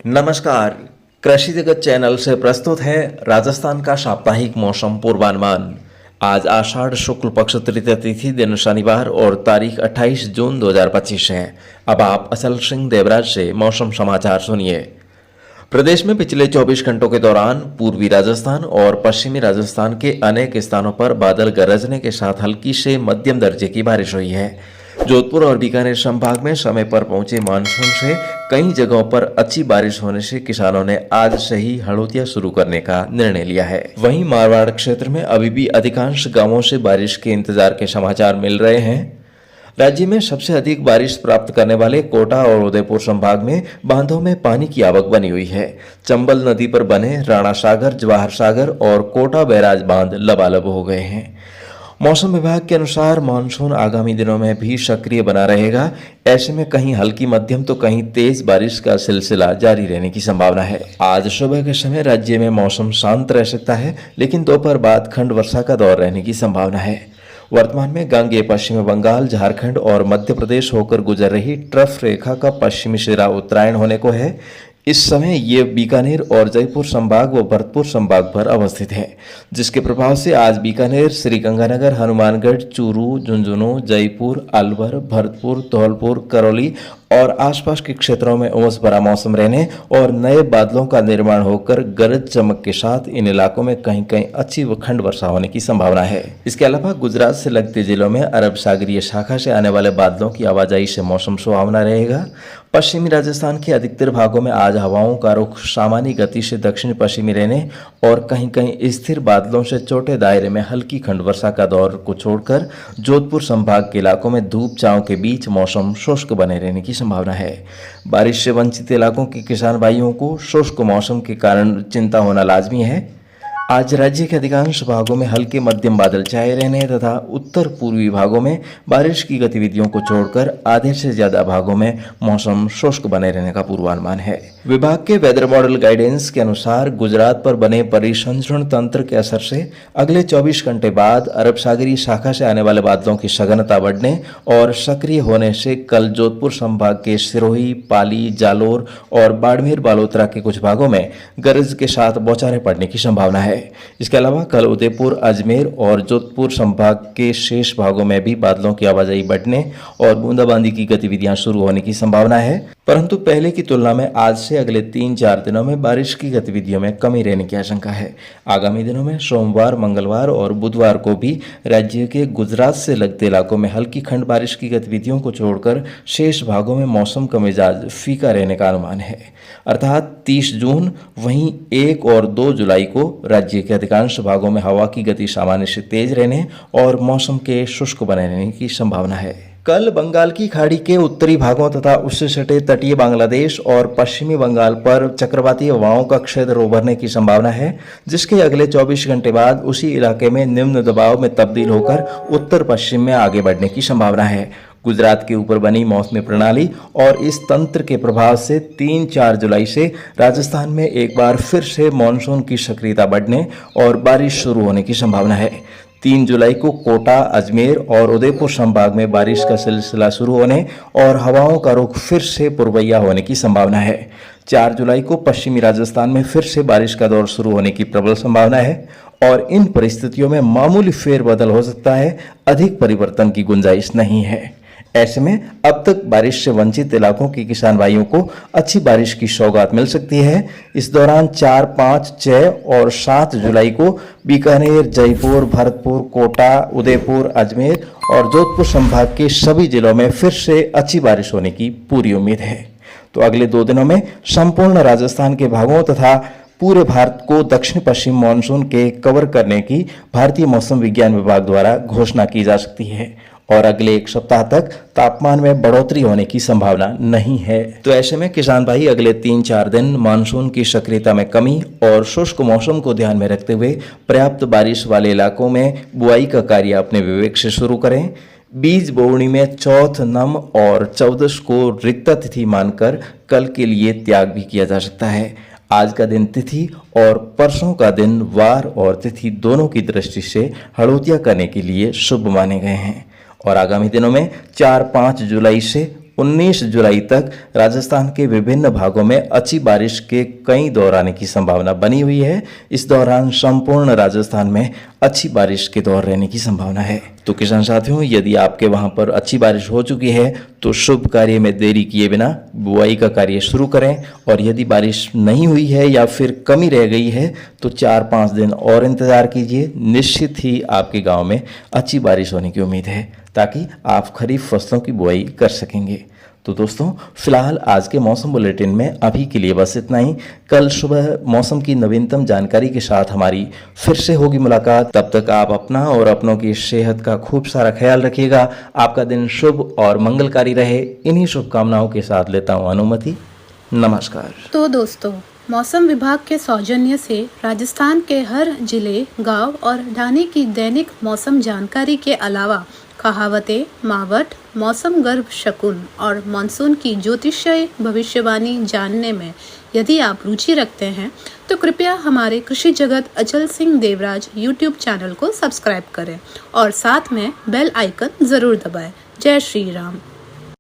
नमस्कार। कृषि जगत चैनल से प्रस्तुत है राजस्थान का साप्ताहिक मौसम पूर्वानुमान। आज आषाढ़ शुक्ल पक्ष तृतीय तिथि दिन शनिवार और तारीख 28 जून 2025 है। अब आप अचल सिंह देवराज से मौसम समाचार सुनिए। प्रदेश में पिछले 24 घंटों के दौरान पूर्वी राजस्थान और पश्चिमी राजस्थान के अनेक स्थानों पर बादल गरजने के साथ हल्की से मध्यम दर्जे की बारिश हुई है। जोधपुर और बीकानेर संभाग में समय पर पहुंचे मानसून से कई जगहों पर अच्छी बारिश होने से किसानों ने आज से ही हड़ोतियां शुरू करने का निर्णय लिया है। वहीं मारवाड़ क्षेत्र में अभी भी अधिकांश गांवों से बारिश के इंतजार के समाचार मिल रहे हैं। राज्य में सबसे अधिक बारिश प्राप्त करने वाले कोटा और उदयपुर संभाग में बांधों में पानी की आवक बनी हुई है। चंबल नदी पर बने राणा सागर, जवाहर सागर और कोटा बैराज बांध लबालब हो गए हैं। मौसम विभाग के अनुसार मानसून आगामी दिनों में भी सक्रिय बना रहेगा। ऐसे में कहीं हल्की मध्यम तो कहीं तेज बारिश का सिलसिला जारी रहने की संभावना है। आज सुबह के समय राज्य में मौसम शांत रह सकता है, लेकिन दोपहर बाद खंड वर्षा का दौर रहने की संभावना है। वर्तमान में गांगेय पश्चिम बंगाल, झारखंड और मध्य प्रदेश होकर गुजर रही ट्रफ रेखा का पश्चिमी सिरा उत्तरायण होने को है। इस समय ये बीकानेर और जयपुर संभाग व भरतपुर संभाग पर अवस्थित है, जिसके प्रभाव से आज बीकानेर, श्रीगंगानगर, हनुमानगढ़, चूरू, झुंझुनू, जयपुर, अलवर, भरतपुर, धौलपुर, करौली और आसपास के क्षेत्रों में उमस भरा मौसम रहने और नए बादलों का निर्माण होकर गरज चमक के साथ इन इलाकों में कहीं कहीं अच्छी खंड वर्षा होने की संभावना है। इसके अलावा गुजरात से लगते जिलों में अरब सागरीय शाखा से आने वाले बादलों की आवाजाही से मौसम सुहावना रहेगा। पश्चिमी राजस्थान के अधिकतर भागों में आज हवाओं का रुख सामान्य गति से दक्षिण पश्चिमी रहने और कहीं कहीं स्थिर बादलों से छोटे दायरे में हल्की खंड वर्षा का दौर को छोड़कर जोधपुर संभाग के इलाकों में धूप छांव के बीच मौसम शुष्क बने रहने की संभावना है। बारिश से वंचित इलाकों के किसान भाइयों को शुष्क मौसम के कारण चिंता होना लाजमी है। आज राज्य के अधिकांश भागों में हल्के मध्यम बादल छाए रहने तथा उत्तर पूर्वी भागों में बारिश की गतिविधियों को छोड़कर आधे से ज्यादा भागों में मौसम शुष्क बने रहने का पूर्वानुमान है। विभाग के वेदर मॉडल गाइडेंस के अनुसार गुजरात पर बने परिसंचरण तंत्र के असर से अगले 24 घंटे बाद अरब सागरीय शाखा से आने वाले बादलों की सघनता बढ़ने और सक्रिय होने से कल जोधपुर संभाग के सिरोही, पाली, जालोर और बाड़मेर बालोतरा के कुछ भागों में गरज के साथ बौछारें पड़ने की संभावना है। इसके अलावा कल उदयपुर, अजमेर और जोधपुर संभाग के शेष भागों में भी बादलों की आवाजाही बढ़ने और बूंदाबांदी की गतिविधियां शुरू होने की संभावना है, परंतु पहले की तुलना में आज से अगले 3-4 दिनों में बारिश की गतिविधियों में कमी रहने की आशंका है। आगामी दिनों में सोमवार, मंगलवार और बुधवार को भी राज्य के गुजरात से लगते इलाकों में हल्की खंड बारिश की गतिविधियों को छोड़कर शेष भागों में मौसम का मिजाज फीका रहने का अनुमान है, अर्थात 30 जून वहीं 1 और 2 जुलाई को राज्य के अधिकांश भागों में हवा की गति सामान्य से तेज रहने और मौसम के शुष्क बने रहने की संभावना है। कल बंगाल की खाड़ी के उत्तरी भागों तथा उससे सटे तटीय बांग्लादेश और पश्चिमी बंगाल पर चक्रवाती हवाओं का क्षेत्र उभरने की संभावना है, जिसके अगले 24 घंटे बाद उसी इलाके में निम्न दबाव में तब्दील होकर उत्तर पश्चिम में आगे बढ़ने की संभावना है। गुजरात के ऊपर बनी मौसमी प्रणाली और इस तंत्र के प्रभाव से 3-4 जुलाई से राजस्थान में एक बार फिर से मानसून की सक्रियता बढ़ने और बारिश शुरू होने की संभावना है। 3 जुलाई को कोटा, अजमेर और उदयपुर संभाग में बारिश का सिलसिला शुरू होने और हवाओं का रुख फिर से पूर्वैया होने की संभावना है। 4 जुलाई को पश्चिमी राजस्थान में फिर से बारिश का दौर शुरू होने की प्रबल संभावना है और इन परिस्थितियों में मामूली फेरबदल हो सकता है, अधिक परिवर्तन की गुंजाइश नहीं है। ऐसे में अब तक बारिश से वंचित इलाकों के किसान भाइयों को अच्छी बारिश की सौगात मिल सकती है। इस दौरान 4, 5, 6 और 7 जुलाई को बीकानेर, जयपुर, भरतपुर, कोटा, उदयपुर, अजमेर और जोधपुर संभाग के सभी जिलों में फिर से अच्छी बारिश होने की पूरी उम्मीद है। तो अगले 2 दिनों में संपूर्ण राजस्थान के भागों तथा पूरे भारत को दक्षिण पश्चिम मानसून के कवर करने की भारतीय मौसम विज्ञान विभाग द्वारा घोषणा की जा सकती है और अगले 1 सप्ताह तक तापमान में बढ़ोतरी होने की संभावना नहीं है। तो ऐसे में किसान भाई अगले 3-4 दिन मानसून की सक्रियता में कमी और शुष्क मौसम को ध्यान में रखते हुए पर्याप्त बारिश वाले इलाकों में बुआई का कार्य अपने विवेक से शुरू करें। बीज बोवनी में चौथ, नम और 14 को रिक्ता तिथि मानकर कल के लिए त्याग भी किया जा सकता है। आज का दिन तिथि और परसों का दिन वार और तिथि दोनों की दृष्टि से हड़ोतिया करने के लिए शुभ माने गए हैं और आगामी दिनों में 4-5 जुलाई से 19 जुलाई तक राजस्थान के विभिन्न भागों में अच्छी बारिश के कई दौर आने की संभावना बनी हुई है। इस दौरान संपूर्ण राजस्थान में अच्छी बारिश के दौर रहने की संभावना है। तो किसान साथियों, यदि आपके वहां पर अच्छी बारिश हो चुकी है तो शुभ कार्य में देरी किए बिना बुआई का कार्य शुरू करें, और यदि बारिश नहीं हुई है या फिर कमी रह गई है तो 4-5 दिन और इंतजार कीजिए। निश्चित ही आपके गांव में अच्छी बारिश होने की उम्मीद है, ताकि आप खरीफ फसलों की बुआई कर सकेंगे। तो दोस्तों, फिलहाल आज के मौसम बुलेटिन में अभी के लिए बस इतना ही। कल सुबह मौसम की नवीनतम जानकारी के साथ हमारी फिर से होगी मुलाकात। तब तक आप अपना और अपनों की सेहत का खूब सारा ख्याल रखिएगा। आपका दिन शुभ और मंगलकारी रहे। इन्हीं शुभकामनाओं के साथ लेता हूँ अनुमति। नमस्कार। तो दोस्तों, मौसम विभाग के सौजन्य से राजस्थान के हर जिले, गांव और ढाणी की दैनिक मौसम जानकारी के अलावा कहावतें, मावट, मौसम गर्भ शकुन और मानसून की ज्योतिषीय भविष्यवाणी जानने में यदि आप रुचि रखते हैं तो कृपया हमारे कृषि जगत अचल सिंह देवराज YouTube चैनल को सब्सक्राइब करें और साथ में बेल आइकन जरूर दबाएं। जय श्री राम।